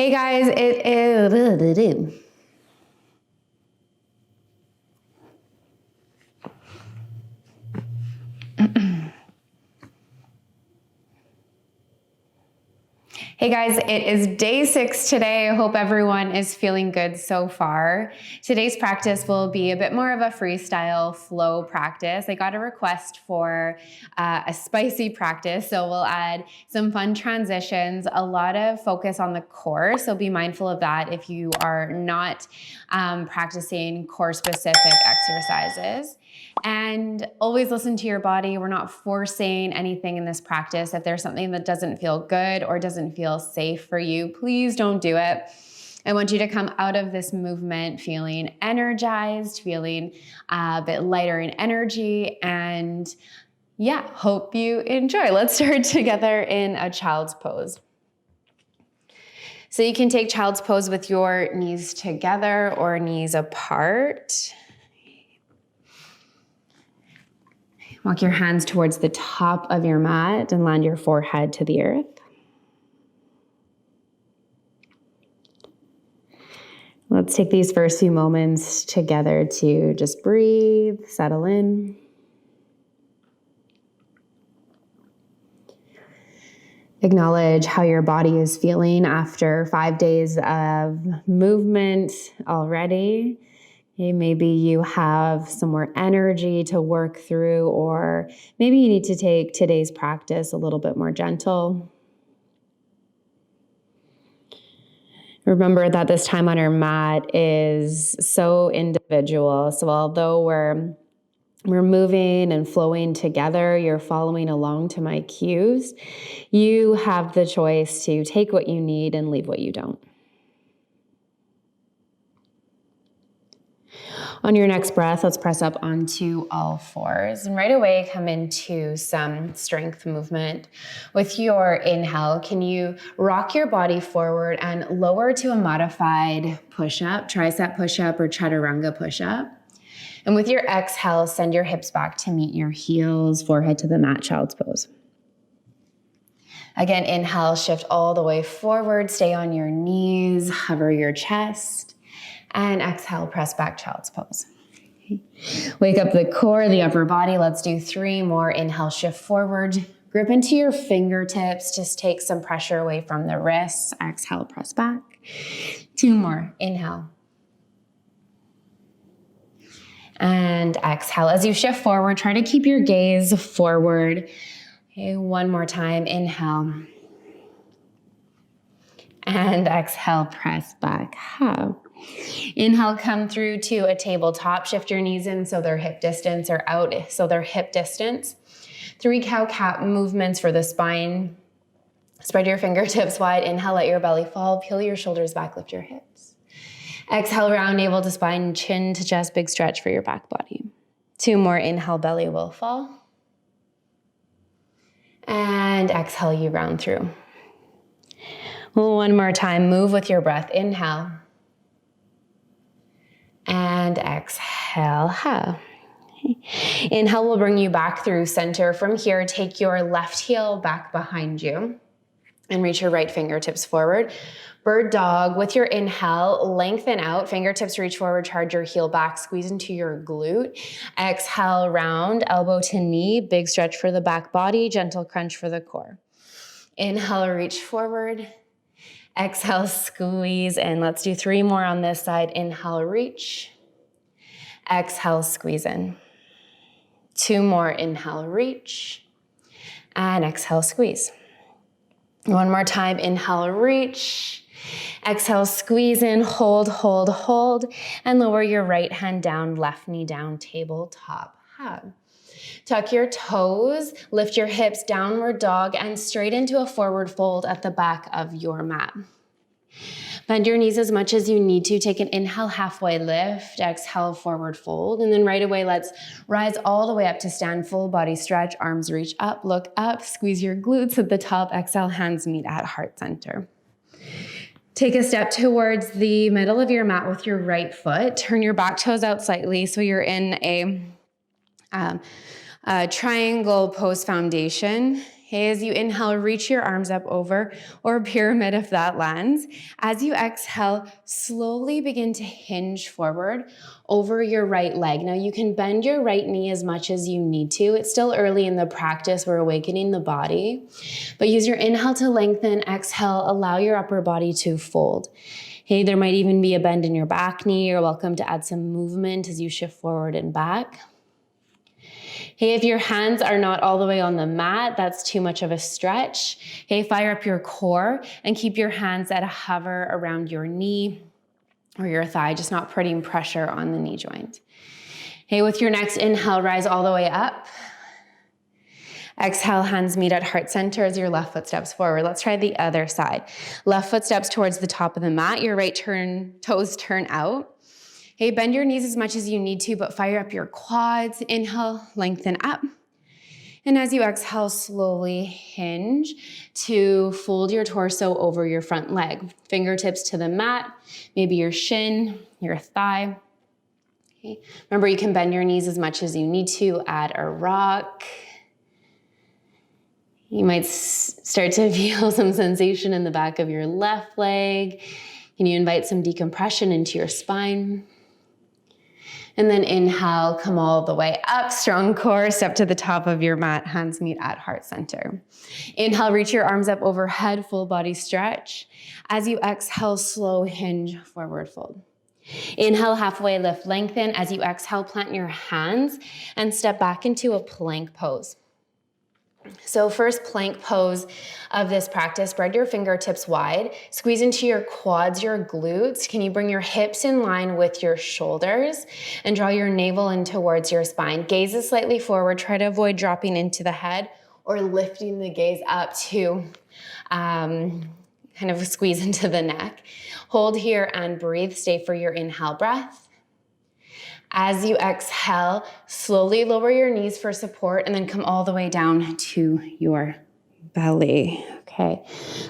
Hey guys, it is. Hey guys, it is day 6 today. I hope everyone is feeling good so far. Today's practice will be a bit more of a freestyle flow practice. I got a request for a spicy practice, so we'll add some fun transitions, a lot of focus on the core, so be mindful of that if you are not practicing core-specific exercises. And always listen to your body. We're not forcing anything in this practice. If there's something that doesn't feel good or doesn't feel safe for you, please don't do it. I want you to come out of this movement feeling energized, feeling a bit lighter in energy, and yeah, hope you enjoy. Let's start together in a child's pose. So you can take child's pose with your knees together or knees apart. Walk your hands towards the top of your mat and land your forehead to the earth. Let's take these first few moments together to just breathe, settle in. Acknowledge how your body is feeling after 5 days of movement already. Maybe you have some more energy to work through, or maybe you need to take today's practice a little bit more gentle. Remember that this time on our mat is so individual. So although we're moving and flowing together, you're following along to my cues, you have the choice to take what you need and leave what you don't. On your next breath, let's press up onto all fours and right away come into some strength movement. With your inhale, can you rock your body forward and lower to a modified push-up, tricep push-up or chaturanga push-up? And with your exhale, send your hips back to meet your heels, forehead to the mat, child's pose. Again, inhale, shift all the way forward, stay on your knees, hover your chest. And exhale, press back, child's pose. Wake up the core, the upper body. Let's do 3 more. Inhale, shift forward. Grip into your fingertips. Just take some pressure away from the wrists. Exhale, press back. 2 more. Inhale. And exhale. As you shift forward, try to keep your gaze forward. Okay, 1 more time. Inhale. And exhale, press back. Inhale, come through to a tabletop. Shift your knees in so they're hip distance or out so they're hip distance. 3 cow-cat movements for the spine. Spread your fingertips wide. Inhale, let your belly fall. Peel your shoulders back, lift your hips. Exhale, round navel to spine, chin to chest, big stretch for your back body. 2 more. Inhale, belly will fall. And exhale, you round through. 1 more time, move with your breath. Inhale. And exhale. Inhale will bring you back through center. From here, take your left heel back behind you and reach your right fingertips forward. Bird dog. With your inhale, lengthen out, fingertips reach forward, charge your heel back, squeeze into your glute. Exhale, round, elbow to knee, big stretch for the back body, gentle crunch for the core. Inhale, reach forward. Exhale, squeeze, and let's do 3 more on this side. Inhale, reach. Exhale, squeeze in. 2 more. Inhale, reach. And exhale, squeeze. 1 more time. Inhale, reach. Exhale, squeeze in, hold, hold, hold, and lower your right hand down, left knee down, tabletop. Tuck your toes, lift your hips, downward dog, and straight into a forward fold at the back of your mat. Bend your knees as much as you need to. Take an inhale, halfway lift, exhale, forward fold, and then right away, let's rise all the way up to stand, full body stretch, arms reach up, look up, squeeze your glutes at the top, exhale, hands meet at heart center. Take a step towards the middle of your mat with your right foot. Turn your back toes out slightly so you're in a triangle pose foundation. Okay, as you inhale, reach your arms up over, or pyramid if that lands. As you exhale, slowly begin to hinge forward over your right leg. Now you can bend your right knee as much as you need to. It's still early in the practice. We're awakening the body. But use your inhale to lengthen, exhale, allow your upper body to fold. Okay, there might even be a bend in your back knee. You're welcome to add some movement as you shift forward and back. Hey, if your hands are not all the way on the mat, that's too much of a stretch. Okay, fire up your core and keep your hands at a hover around your knee or your thigh, just not putting pressure on the knee joint. Okay, with your next inhale, rise all the way up. Exhale, hands meet at heart center as your left foot steps forward. Let's try the other side. Left foot steps towards the top of the mat. Your right toes turn out. Okay, bend your knees as much as you need to, but fire up your quads. Inhale, lengthen up. And as you exhale, slowly hinge to fold your torso over your front leg. Fingertips to the mat, maybe your shin, your thigh. Okay. Remember, you can bend your knees as much as you need to. Add a rock. You might start to feel some sensation in the back of your left leg. Can you invite some decompression into your spine? And then inhale, come all the way up, strong core, step to the top of your mat, hands meet at heart center. Inhale, reach your arms up overhead, full body stretch. As you exhale, slow hinge, forward fold. Inhale, halfway lift, lengthen. As you exhale, plant your hands and step back into a plank pose. So first plank pose of this practice, spread your fingertips wide, squeeze into your quads, your glutes. Can you bring your hips in line with your shoulders and draw your navel in towards your spine? Gaze is slightly forward. Try to avoid dropping into the head or lifting the gaze up to kind of squeeze into the neck. Hold here and breathe. Stay for your inhale breath. As you exhale, slowly lower your knees for support and then come all the way down to your belly. Okay.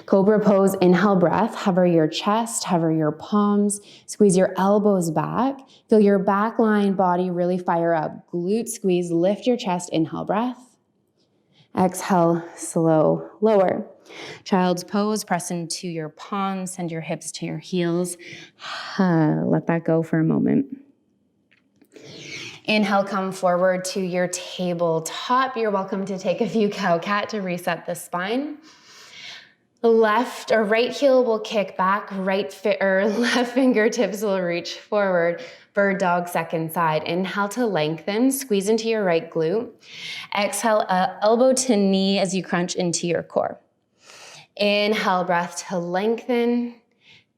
Cobra pose, inhale breath, hover your chest, hover your palms, squeeze your elbows back. Feel your back line, body really fire up. Glute squeeze, lift your chest, inhale breath. Exhale, slow, lower. Child's pose, press into your palms, send your hips to your heels. Let that go for a moment. Inhale, come forward to your tabletop. You're welcome to take a few cow-cat to reset the spine. Left or right heel will kick back, left fingertips will reach forward. Bird dog, second side. Inhale to lengthen, squeeze into your right glute. Exhale, elbow to knee as you crunch into your core. Inhale, breath to lengthen.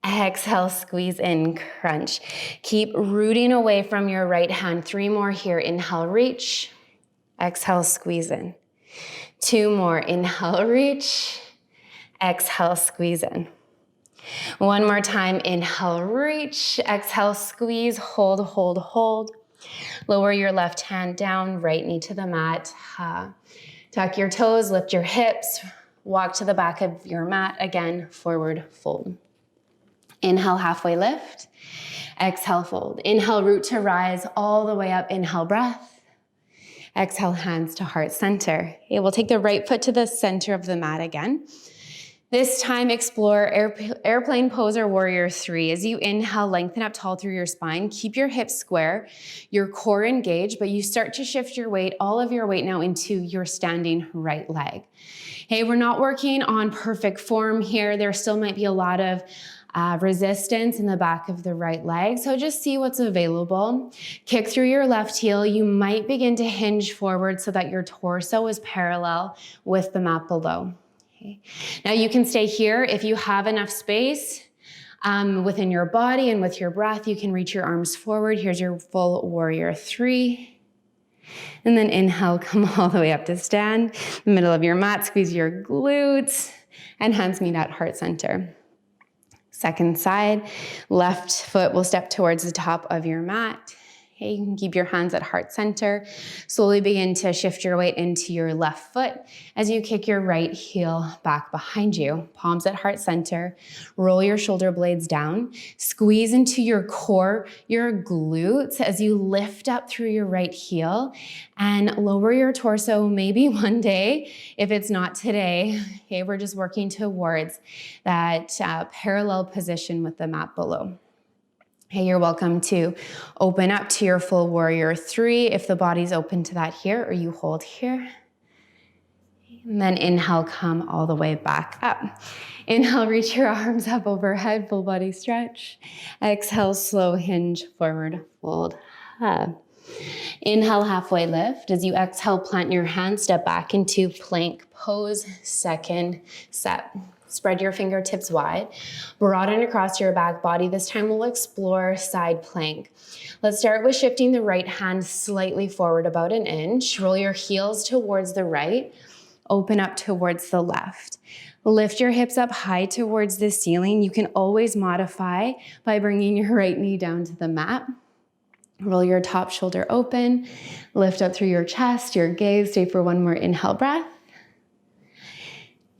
Exhale, squeeze in, crunch. Keep rooting away from your right hand. 3 more here. Inhale, reach. Exhale, squeeze in. 2 more. Inhale, reach. Exhale, squeeze in. 1 more time. Inhale, reach. Exhale, squeeze. Hold, hold, hold. Lower your left hand down, right knee to the mat. Tuck your toes, lift your hips. Walk to the back of your mat. Again, forward fold. Inhale, halfway lift. Exhale, fold. Inhale, root to rise all the way up. Inhale, breath. Exhale, hands to heart center. Okay, we'll take the right foot to the center of the mat again. This time, explore airplane pose or warrior 3. As you inhale, lengthen up tall through your spine. Keep your hips square, your core engaged, but you start to shift your weight, all of your weight now into your standing right leg. Hey, we're not working on perfect form here. There still might be a lot of resistance in the back of the right leg. So just see what's available. Kick through your left heel. You might begin to hinge forward so that your torso is parallel with the mat below. Okay. Now you can stay here if you have enough space within your body and with your breath. You can reach your arms forward. Here's your full warrior 3. And then inhale, come all the way up to stand. In the middle of your mat, squeeze your glutes and hands meet at heart center. Second side, left foot will step towards the top of your mat. Okay, you can keep your hands at heart center. Slowly begin to shift your weight into your left foot as you kick your right heel back behind you. Palms at heart center. Roll your shoulder blades down. Squeeze into your core, your glutes as you lift up through your right heel and lower your torso maybe one day if it's not today. Okay, we're just working towards that parallel position with the mat below. Hey, you're welcome to open up to your full warrior 3 if the body's open to that here, or you hold here. And then inhale, come all the way back up. Inhale, reach your arms up overhead, full body stretch. Exhale, slow hinge, forward fold. Inhale, halfway lift. As you exhale, plant your hands, step back into plank pose, second set. Spread your fingertips wide, broaden across your back body. This time we'll explore side plank. Let's start with shifting the right hand slightly forward about an inch. Roll your heels towards the right, open up towards the left. Lift your hips up high towards the ceiling. You can always modify by bringing your right knee down to the mat. Roll your top shoulder open, lift up through your chest, your gaze. Stay for one more inhale breath.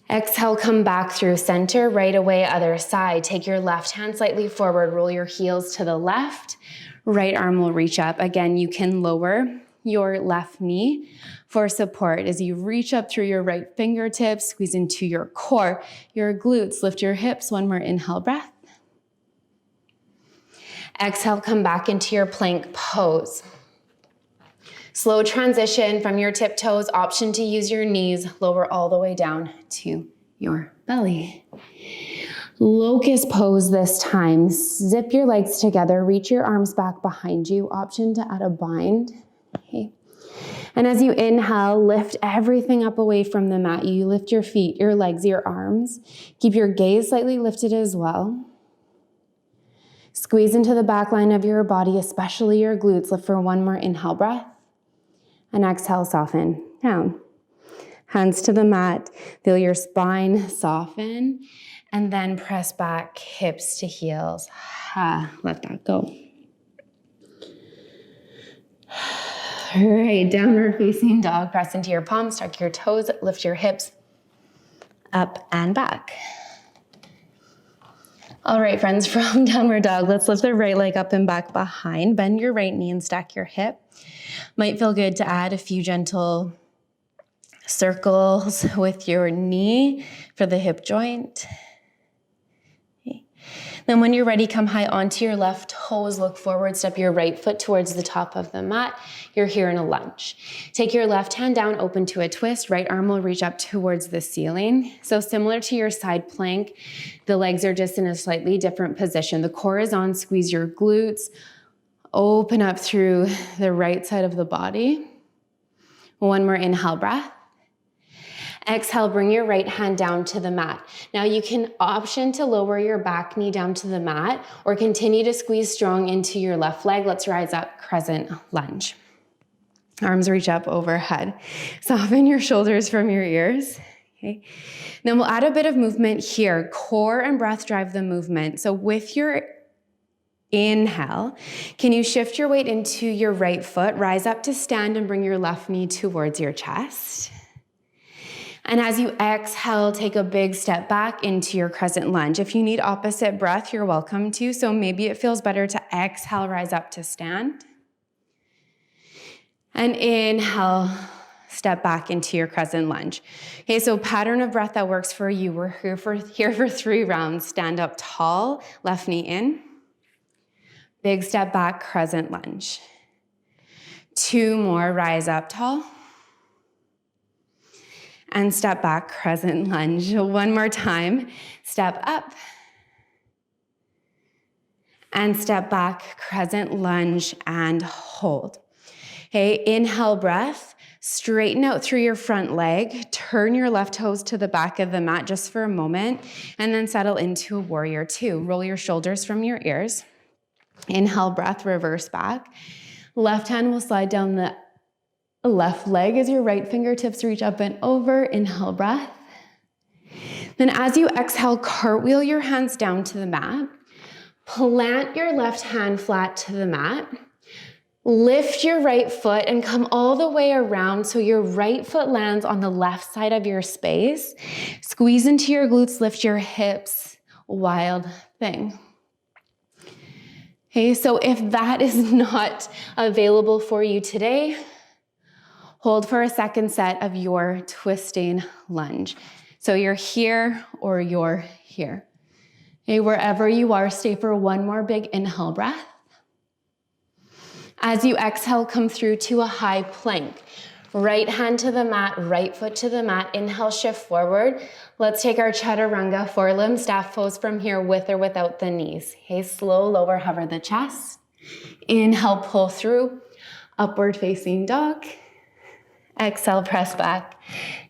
Exhale, come back through center, right away, other side. Take your left hand slightly forward, roll your heels to the left. Right arm will reach up. Again, you can lower your left knee for support as you reach up through your right fingertips, squeeze into your core, your glutes, lift your hips. One more inhale breath. Exhale, come back into your plank pose. Slow transition from your tiptoes, option to use your knees, lower all the way down to your belly. Locust pose this time. Zip your legs together, reach your arms back behind you, option to add a bind. Okay. And as you inhale, lift everything up away from the mat. You lift your feet, your legs, your arms. Keep your gaze slightly lifted as well. Squeeze into the back line of your body, especially your glutes. Lift for one more inhale breath. And exhale, soften down. Hands to the mat, feel your spine soften, and then press back, hips to heels. Let that go. All right, downward facing dog. Press into your palms, tuck your toes, lift your hips up and back. All right, friends, from downward dog, let's lift the right leg up and back behind. Bend your right knee and stack your hip. Might feel good to add a few gentle circles with your knee for the hip joint. Okay. Then when you're ready, come high onto your left toes, look forward, step your right foot towards the top of the mat. You're here in a lunge. Take your left hand down, open to a twist. Right arm will reach up towards the ceiling. So similar to your side plank, the legs are just in a slightly different position. The core is on, squeeze your glutes. Open up through the right side of the body. One more inhale breath. Exhale, bring your right hand down to the mat. Now you can option to lower your back knee down to the mat or continue to squeeze strong into your left leg. Let's rise up, crescent lunge. Arms reach up overhead. Soften your shoulders from your ears. Okay. Then we'll add a bit of movement here. Core and breath drive the movement. So with your inhale, can you shift your weight into your right foot, rise up to stand and bring your left knee towards your chest. And as you exhale, take a big step back into your crescent lunge. If you need opposite breath, you're welcome to. So maybe it feels better to exhale, rise up to stand. And inhale, step back into your crescent lunge. Okay, so pattern of breath that works for you. We're here for 3 rounds. Stand up tall, left knee in. Big step back, crescent lunge. 2 more, rise up tall. And step back, crescent lunge. 1 more time, step up. And step back, crescent lunge, and hold. Okay, inhale breath. Straighten out through your front leg. Turn your left toes to the back of the mat just for a moment. And then settle into a warrior 2. Roll your shoulders from your ears. Inhale breath, reverse back. Left hand will slide down the left leg as your right fingertips reach up and over. Inhale breath. Then as you exhale, cartwheel your hands down to the mat. Plant your left hand flat to the mat. Lift your right foot and come all the way around so your right foot lands on the left side of your space. Squeeze into your glutes, lift your hips, wild thing. Okay, so if that is not available for you today, hold for a second set of your twisting lunge. So you're here or you're here. Okay, wherever you are, stay for one more big inhale breath. As you exhale, come through to a high plank. Right hand to the mat, right foot to the mat. Inhale, shift forward. Let's take our chaturanga, forelimb staff pose from here with or without the knees. Okay, slow, lower, hover the chest. Inhale, pull through. Upward facing dog. Exhale, press back.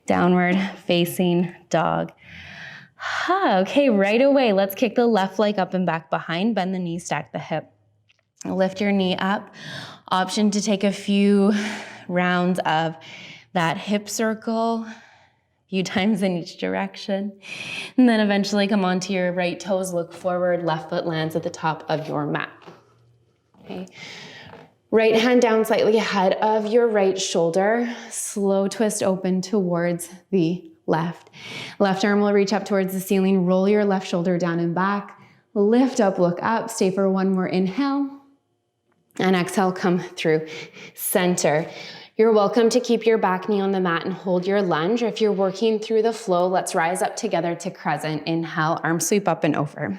Downward facing dog. Okay, right away, let's kick the left leg up and back behind. Bend the knee, stack the hip. Lift your knee up. Option to take a few rounds of that hip circle, a few times in each direction. And then eventually come onto your right toes, look forward, left foot lands at the top of your mat. Okay. Right hand down slightly ahead of your right shoulder. Slow twist open towards the left. Left arm will reach up towards the ceiling. Roll your left shoulder down and back. Lift up, look up. Stay for one more inhale. And exhale, come through center. You're welcome to keep your back knee on the mat and hold your lunge. Or if you're working through the flow, let's rise up together to crescent. Inhale, arm sweep up and over.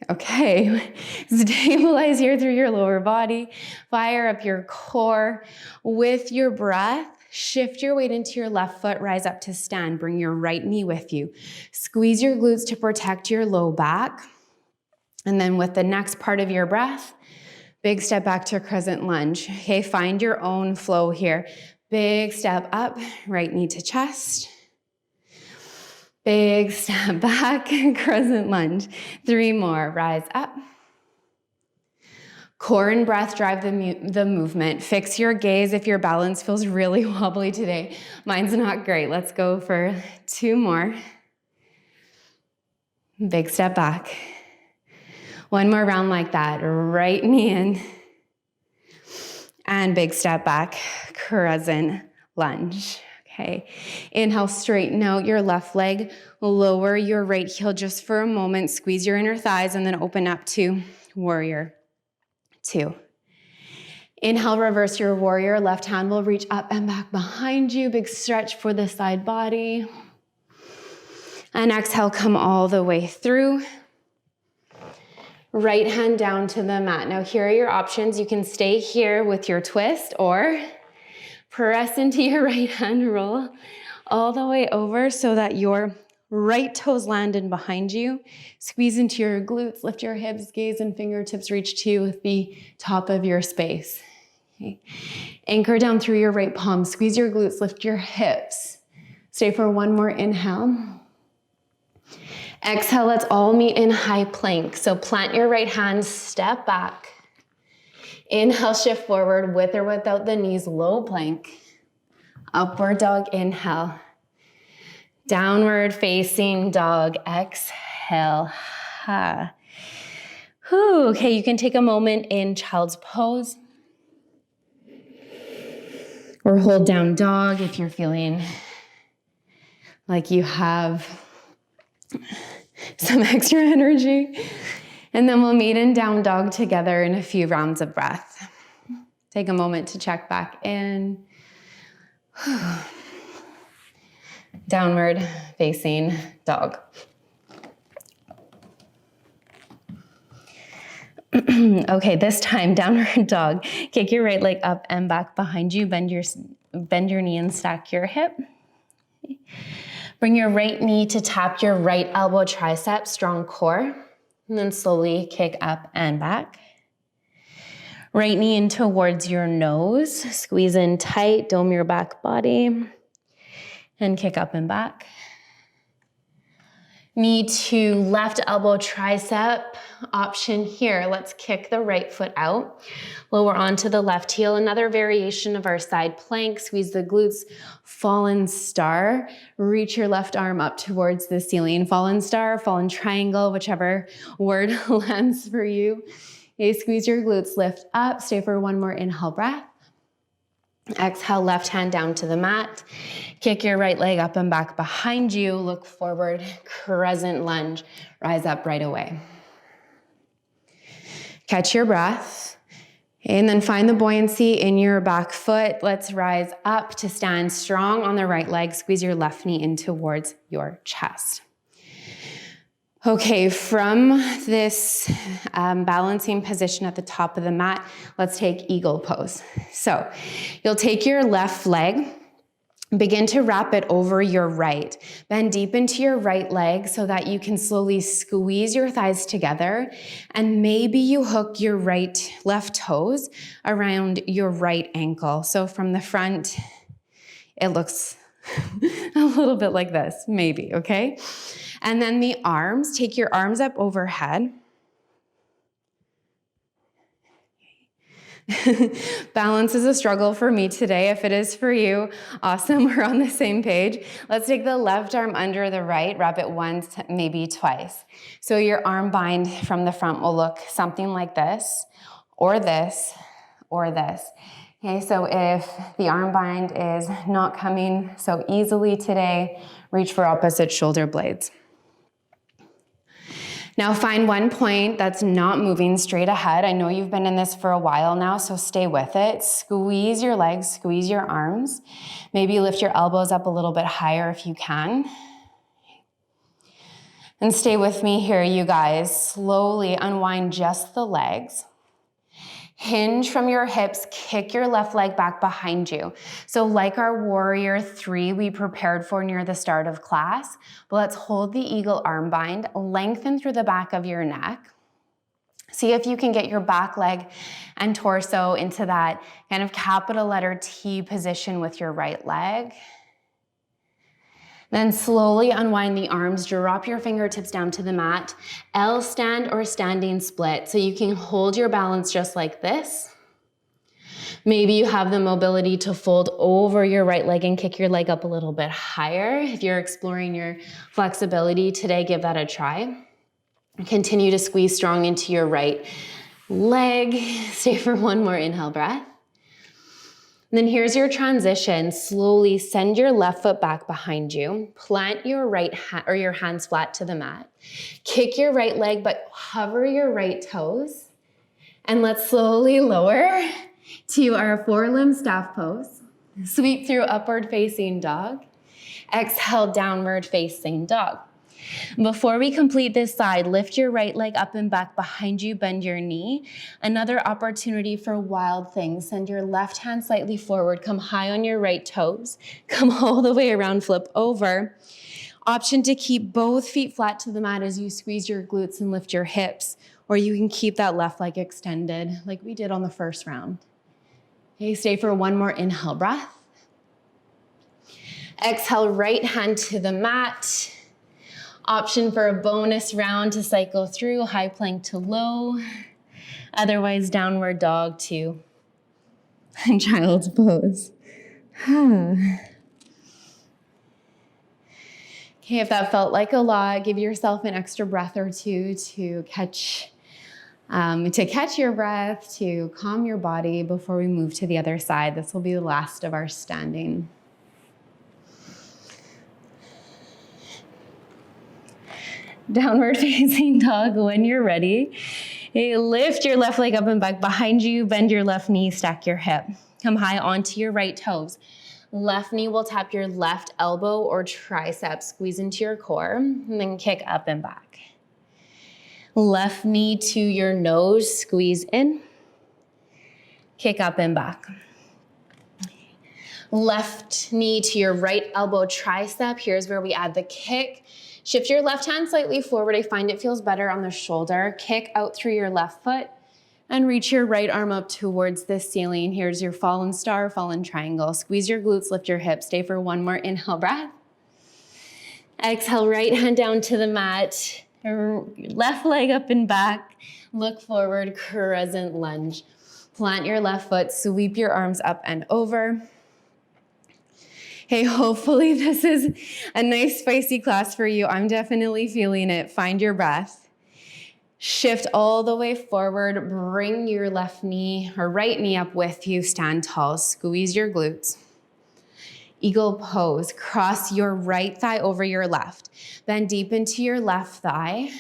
Okay, stabilize here through your lower body. Fire up your core. With your breath, shift your weight into your left foot, rise up to stand. Bring your right knee with you. Squeeze your glutes to protect your low back. And then with the next part of your breath, big step back to crescent lunge. Okay, find your own flow here. Big step up, right knee to chest. Big step back, crescent lunge. 3 more, rise up. Core and breath drive the movement. Fix your gaze if your balance feels really wobbly today. Mine's not great. Let's go for 2 more. Big step back. 1 more round like that. Right knee in. And big step back, crescent lunge. Okay, inhale, straighten out your left leg. Lower your right heel just for a moment. Squeeze your inner thighs and then open up to warrior 2. Inhale, reverse your warrior. Left hand will reach up and back behind you. Big stretch for the side body. And exhale, come all the way through. Right hand down to the mat. Now here are your options. You can stay here with your twist or press into your right hand, roll all the way over so that your right toes land in behind you. Squeeze into your glutes, lift your hips, gaze and fingertips reach to the top of your space. Okay. Anchor down through your right palm. Squeeze your glutes, lift your hips. Stay for 1 more inhale. Exhale, let's all meet in high plank. So plant your right hand, step back. Inhale, shift forward with or without the knees, low plank. Upward dog, inhale. Downward facing dog, exhale. Okay, you can take a moment in child's pose. Or hold down dog if you're feeling like you have some extra energy. And then we'll meet in down dog together in a few rounds of breath. Take a moment to check back in. Downward facing dog. Okay, this time, downward dog. Kick your right leg up and back behind you. Bend your knee and stack your hip. Bring your right knee to tap your right elbow tricep, strong core. And then slowly kick up and back. Right knee in towards your nose. Squeeze in tight, dome your back body. And kick up and back. Knee to left elbow tricep option here. Let's kick the right foot out. Lower onto the left heel. Another variation of our side plank. Squeeze the glutes. Fallen star. Reach your left arm up towards the ceiling. Fallen star, fallen triangle, whichever word lands for you. Okay, squeeze your glutes, lift up, stay for one more inhale breath. Exhale, left hand down to the mat. Kick your right leg up and back behind you. Look forward, crescent lunge. Rise up right away. Catch your breath. And then find the buoyancy in your back foot. Let's rise up to stand strong on the right leg. Squeeze your left knee in towards your chest. Okay, from this balancing position at the top of the mat, let's take eagle pose. So you'll take your left leg, begin to wrap it over your right. Bend deep into your right leg so that you can slowly squeeze your thighs together. And maybe you hook your left toes around your right ankle. So from the front, it looks a little bit like this, maybe, okay? And then the arms, take your arms up overhead. Balance is a struggle for me today. If it is for you, awesome, we're on the same page. Let's take the left arm under the right, wrap it once, maybe twice. So your arm bind from the front will look something like this, or this, or this. Okay, so if the arm bind is not coming so easily today, reach for opposite shoulder blades. Now find one point that's not moving straight ahead. I know you've been in this for a while now, so stay with it. Squeeze your legs, squeeze your arms. Maybe lift your elbows up a little bit higher if you can. And stay with me here, you guys. Slowly unwind just the legs. Hinge from your hips, kick your left leg back behind you. So like our warrior 3 we prepared for near the start of class, but let's hold the eagle arm bind, lengthen through the back of your neck. See if you can get your back leg and torso into that kind of capital letter T position with your right leg. Then slowly unwind the arms, drop your fingertips down to the mat, L stand or standing split. So you can hold your balance just like this. Maybe you have the mobility to fold over your right leg and kick your leg up a little bit higher. If you're exploring your flexibility today, give that a try. Continue to squeeze strong into your right leg. Stay for one more inhale breath. And then here's your transition. Slowly send your left foot back behind you. Plant your right hand or your hands flat to the mat. Kick your right leg, but hover your right toes. And let's slowly lower to our forelimb staff pose. Sweep through upward facing dog. Exhale, downward facing dog. Before we complete this side, lift your right leg up and back behind you, bend your knee. Another opportunity for wild things. Send your left hand slightly forward, come high on your right toes, come all the way around, flip over. Option to keep both feet flat to the mat as you squeeze your glutes and lift your hips, or you can keep that left leg extended like we did on the first round. Okay, stay for one more inhale breath. Exhale, right hand to the mat. Option for a bonus round to cycle through, high plank to low, otherwise downward dog to child's pose. Okay, if that felt like a lot, give yourself an extra breath or two to catch your breath, to calm your body before we move to the other side. This will be the last of our standing. Downward facing dog when you're ready. Okay, lift your left leg up and back behind you, bend your left knee, stack your hip. Come high onto your right toes. Left knee will tap your left elbow or tricep, squeeze into your core, and then kick up and back. Left knee to your nose, squeeze in, kick up and back. Left knee to your right elbow tricep, here's where we add the kick. Shift your left hand slightly forward. I find it feels better on the shoulder. Kick out through your left foot and reach your right arm up towards the ceiling. Here's your fallen star, fallen triangle. Squeeze your glutes, lift your hips. Stay for one more inhale breath. Exhale, right hand down to the mat. Left leg up and back. Look forward, crescent lunge. Plant your left foot, sweep your arms up and over. Hey, hopefully this is a nice spicy class for you. I'm definitely feeling it. Find your breath. Shift all the way forward. Bring your left knee or right knee up with you. Stand tall. Squeeze your glutes. Eagle pose. Cross your right thigh over your left. Bend deep into your left thigh.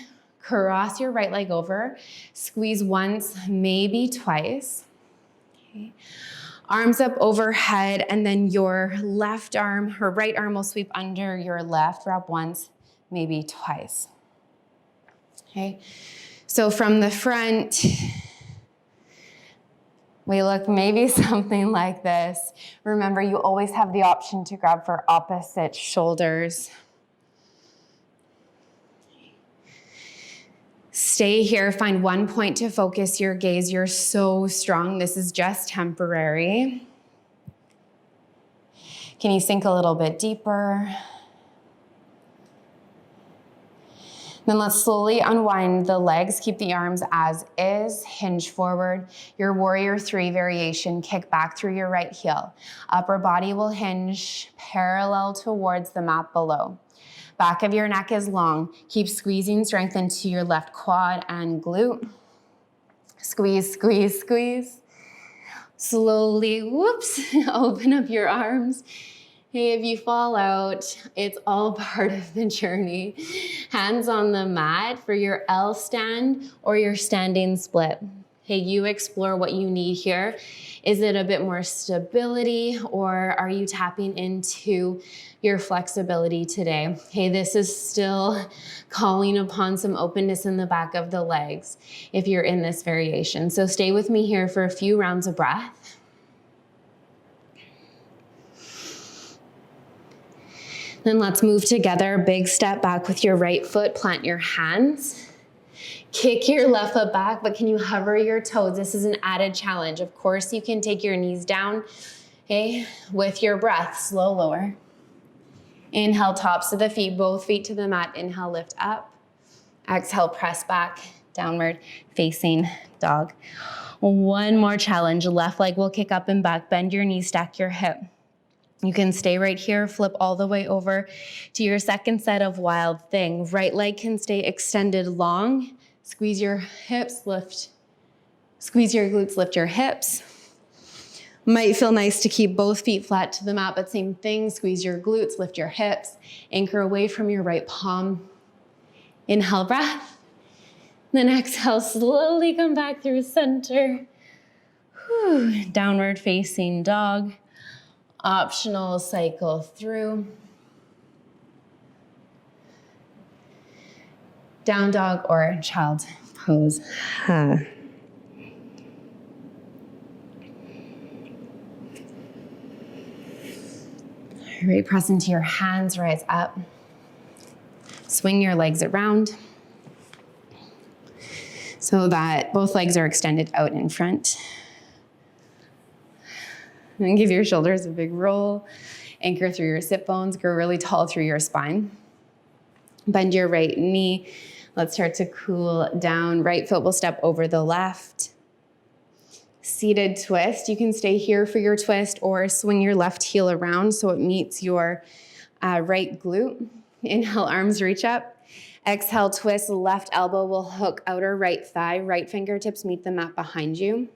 Cross your right leg over. Squeeze once, maybe twice. Okay. Arms up overhead, and then your left arm or right arm will sweep under your left. Wrap once, maybe twice. Okay. So from the front, we look maybe something like this. Remember, you always have the option to grab for opposite shoulders. Stay here, find one point to focus your gaze. You're so strong. This is just temporary. Can you sink a little bit deeper? Then let's slowly unwind the legs. Keep the arms as is. Hinge forward. Your warrior 3 variation. Kick back through your right heel. Upper body will hinge parallel towards the mat below. Back of your neck is long. Keep squeezing strength into your left quad and glute. Squeeze, squeeze, squeeze. Slowly, whoops, open up your arms. Hey, if you fall out, it's all part of the journey. Hands on the mat for your L stand or your standing split. Hey, you explore what you need here. Is it a bit more stability, or are you tapping into your flexibility today? Hey, this is still calling upon some openness in the back of the legs if you're in this variation. So stay with me here for a few rounds of breath. Then let's move together. Big step back with your right foot. Plant your hands. Kick your left foot back, but can you hover your toes? This is an added challenge. Of course, you can take your knees down, okay, with your breath. Slow lower. Inhale, tops of the feet, both feet to the mat. Inhale, lift up. Exhale, press back, downward facing dog. One more challenge. Left leg will kick up and back. Bend your knees, stack your hip. You can stay right here, flip all the way over to your second set of wild thing. Right leg can stay extended long. Squeeze your hips, lift. Squeeze your glutes, lift your hips. Might feel nice to keep both feet flat to the mat, but same thing. Squeeze your glutes, lift your hips. Anchor away from your right palm. Inhale, breath. Then exhale, slowly come back through center. Whew. Downward facing dog. Optional, cycle through. Down dog or child pose. Right, press into your hands, rise up. Swing your legs around so that both legs are extended out in front. And then give your shoulders a big roll. Anchor through your sit bones. Grow really tall through your spine. Bend your right knee. Let's start to cool down. Right foot will step over the left. Seated twist. You can stay here for your twist or swing your left heel around so it meets your right glute. Inhale, arms reach up. Exhale, twist. Left elbow will hook outer right thigh. Right fingertips meet the mat behind you.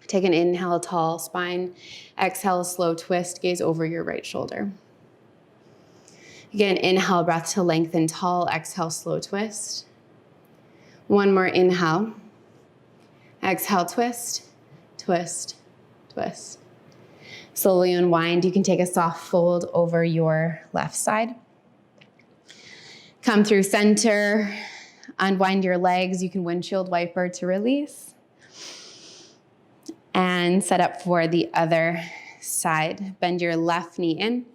Take an inhale, tall spine. Exhale, slow twist. Gaze over your right shoulder. Again, inhale, breath to lengthen tall. Exhale, slow twist. One more inhale. Exhale, twist, twist, twist. Slowly unwind. You can take a soft fold over your left side. Come through center. Unwind your legs. You can windshield wiper to release. And set up for the other side. Bend your left knee in.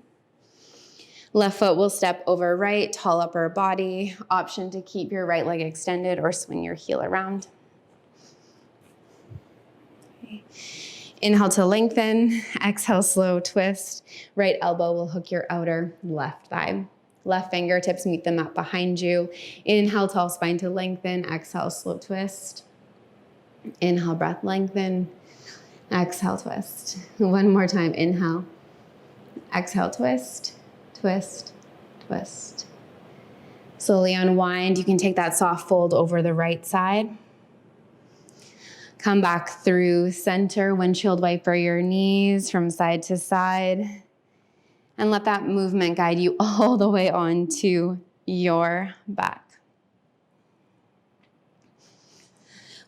Left foot will step over right, tall upper body. Option to keep your right leg extended or swing your heel around. Okay. Inhale to lengthen. Exhale, slow twist. Right elbow will hook your outer left thigh. Left fingertips meet the mat behind you. Inhale, tall spine to lengthen. Exhale, slow twist. Inhale, breath, lengthen. Exhale, twist. One more time, inhale. Exhale, twist, twist, twist. Slowly unwind. You can take that soft fold over the right side. Come back through center, windshield wiper your knees from side to side. And let that movement guide you all the way onto your back.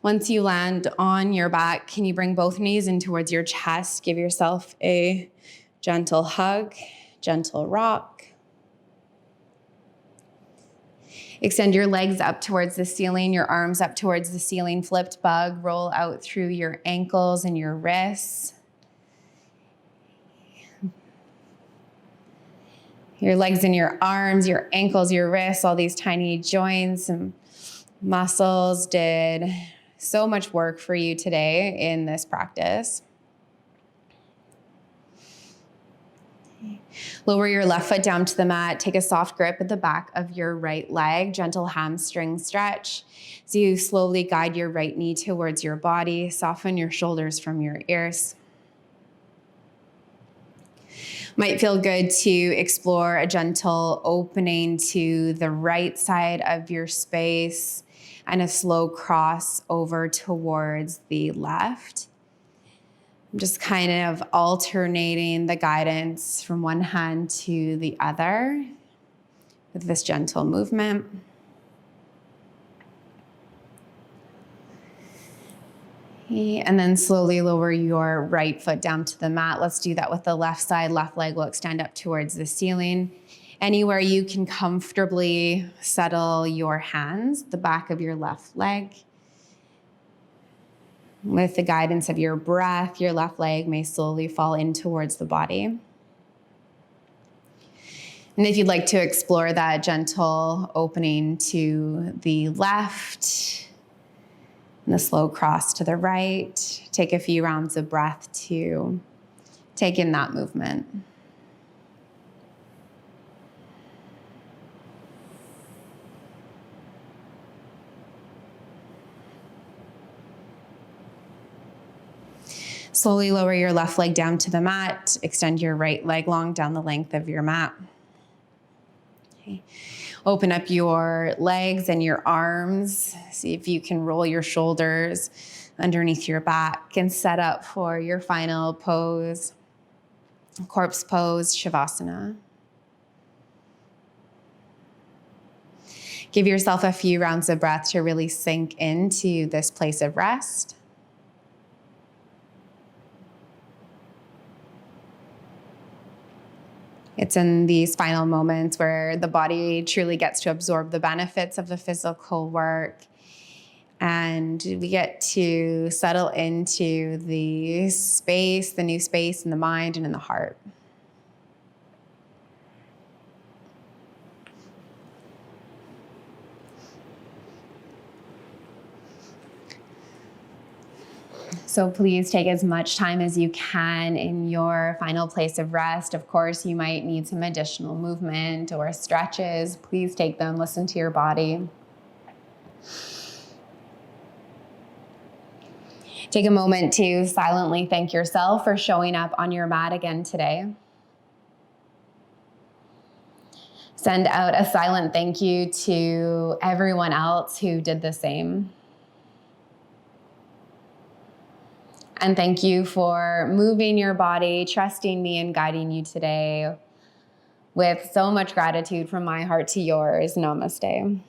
Once you land on your back, can you bring both knees in towards your chest? Give yourself a gentle hug, gentle rock. Extend your legs up towards the ceiling, your arms up towards the ceiling, flipped bug, roll out through your ankles and your wrists. Your legs and your arms, your ankles, your wrists, all these tiny joints and muscles did so much work for you today in this practice. Lower your left foot down to the mat. Take a soft grip at the back of your right leg. Gentle hamstring stretch. As you slowly guide your right knee towards your body. Soften your shoulders from your ears. Might feel good to explore a gentle opening to the right side of your space and a slow cross over towards the left. I'm just kind of alternating the guidance from one hand to the other with this gentle movement. And then slowly lower your right foot down to the mat. Let's do that with the left side. Left leg will extend up towards the ceiling. Anywhere you can comfortably settle your hands, the back of your left leg. With the guidance of your breath, your left leg may slowly fall in towards the body. And if you'd like to explore that gentle opening to the left, and the slow cross to the right, take a few rounds of breath to take in that movement. Slowly lower your left leg down to the mat. Extend your right leg long down the length of your mat. Okay. Open up your legs and your arms. See if you can roll your shoulders underneath your back and set up for your final pose, corpse pose, Shavasana. Give yourself a few rounds of breath to really sink into this place of rest. It's in these final moments where the body truly gets to absorb the benefits of the physical work, and we get to settle into the space, the new space in the mind and in the heart. So please take as much time as you can in your final place of rest. Of course, you might need some additional movement or stretches. Please take them, listen to your body. Take a moment to silently thank yourself for showing up on your mat again today. Send out a silent thank you to everyone else who did the same. And thank you for moving your body, trusting me and guiding you today with so much gratitude from my heart to yours. Namaste.